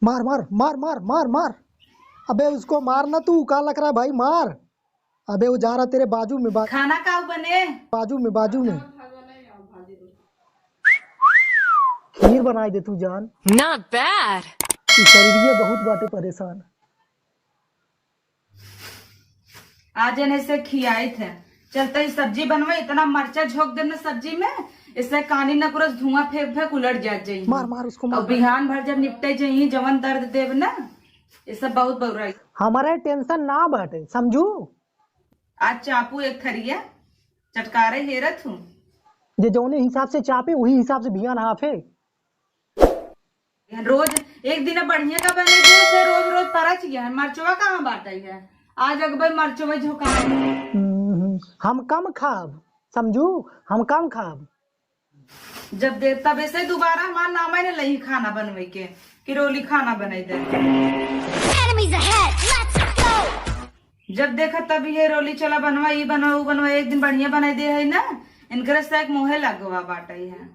मार मार मार मार मार मार। अबे उसको मारना, तू का लग रहा है भाई, मार। अबे वो जा रहा तेरे बाजू में, खाना का बने बाजू में खीर बनाई दे तू जान। Not bad. शरीर बहुत बाटे परेशान। आज जने से खियाई थे, चलते ही सब्जी बनवे, इतना मरचा झोंक देना सब्जी में, इससे कानी न पूरा धुआं फेंक फेंक उलट जाए। मार मार उसको मार। और बिहान भर जब निपटे जाइए जवन दर्द देव ना, ये सब बहुत बुरा। हमारे टेंशन ना बाटे, समझू। आज चापू एक थरिया चटकारे हेरत हूँ। जे जौने हिसाब से चापे वही हिसाब से बिहान हाफे। रोज एक दिन बढ़िया का बने से रोज रोज परच गया। मरचवा कहाँ बांटा है, आज अगबे मरचवा झोंका। हम कम खाब, समझू, हम कम खाब। जब देख तब ऐसे दोबारा हमारा नाम है नहीं खाना बनवे के, किरोली खाना बना दे। जब देखा तब ये रोली चला बनवा, ये बनवा वो बनवा, एक दिन बढ़िया बना दे है ना, इनके से एक मुहे लगवा बाटा है।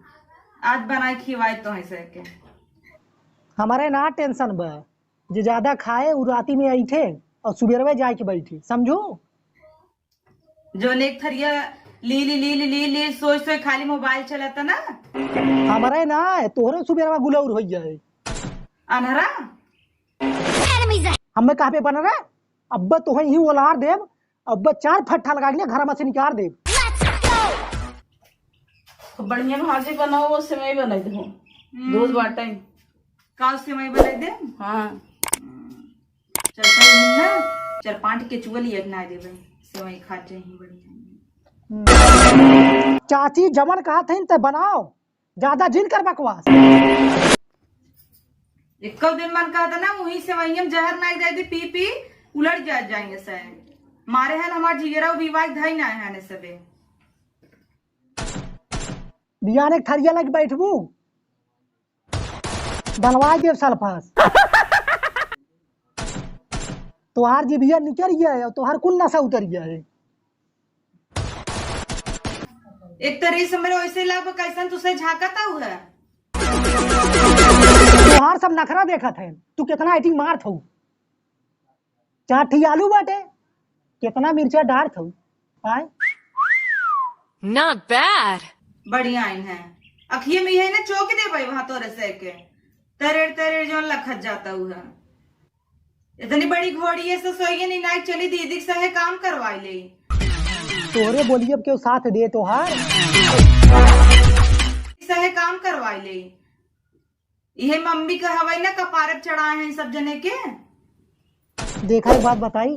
आज बनाई खिवाई तो है से के। हमारे ना टेंशन बा, जो ज्यादा खाए वो राती में ऐठे और सुबेरवे जाए के बैठे, समझू। जो एक थरिया ली सोच सोच खाली मोबाइल चलाता ना। हमारे ना तोहरे सुबेरवा गुलौर हो जाए अनहरा। हमें कहाँ पे बना रहा, अब्बा तो ही ओलार देव, अब्बा 4 फट्ठा लगा के घर में से निकाल देव। बढ़िया भाजी बनाओ, वो सेवई बना दे, दूध बाटा का सेवई बना दे। हाँ चल ना, 4-5 के चुगल एक ना देवे सेवई खा जाए बढ़िया। चाची जमन कहा थे ते बनाओ, ज्यादा जिन कर बकवास। एक दिन मन कहा था ना, वही सेवई में जहर ना दे दी, पी पी उलट जाएंगे से। मारे हैं हमारे जिगरा विवाह धाई ना है ने सबे। बियान एक थरिया लग बैठबू, बनवा देव सल्फास। तोहार जी बिया निकल गया है, तोहार कुल नशा उतर गया है। एक तरी से मेरे वैसे लाभ कैसन तुसे झाकता हुआ है। तोहार सब नखरा देखा थे, तू कितना एटिंग मार थू। 4 आलू बाटे, कितना मिर्चा डार थू। आए Not bad. बढ़िया इन है अखिए में है ना, चौक दे भाई वहां तो रसे के तरेड़ जो लखत जाता हुआ। इतनी बड़ी घोड़ी है सो सोइए नहीं नाइट चली दीदी से है काम करवाई ले। तोरे बोलिए क्यों साथ दे तोहार, सहे काम करवाई ले। यह मम्मी का हवाई ना कपारत चढ़ाए हैं सब जने के। देखा एक बात बताई,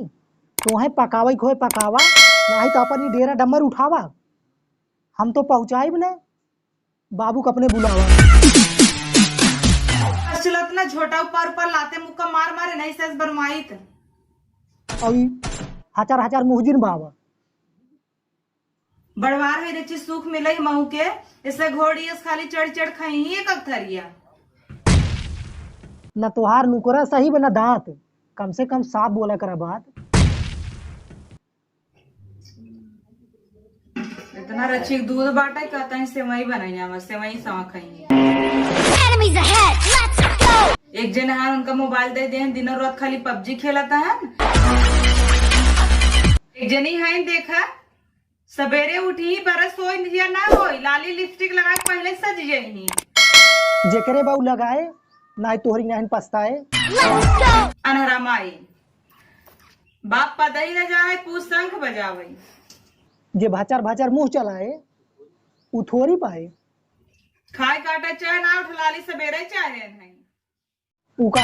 तोहे पकावा खोए पकावा, नहीं तो अपन डेरा डम्बर उठावा। हम तो पहुंचाई ने, बाबू को अपने बुलावा। चलत ना झोटा ऊपर लाते मुक्का मार मारे नहीं सस बनवाई थ। और हजार मुहजिन बाबा बड़वार है रेची सुख मिले महू के, इससे घोड़ी इस खाली चढ़ खाई ही एक थरिया। न तोहार नुकरा सही बना दांत, कम से कम साफ बोला करा बात। इतना रची दूध बाटा कहता है सेवई बनाई, सेवई सवा खाई। एक जन है उनका मोबाइल दे दे, दिनों रात खाली पबजी खेलता है। एक जनी है देखा, सवेरे उठी बरस सोई या ना होई, लाली लिपस्टिक लगा के पहले सज जाई। जेकरे बाऊ लगाए ना तोहरी नाहन पछताए। अनहरा माई बाप पदई न जाए, पूछ शंख बजावे। जे भाचर मुंह चलाए उ थोड़ी पाए। खाए काटा चाहे ना उठ लाली सवेरे चाहे नहीं। उ का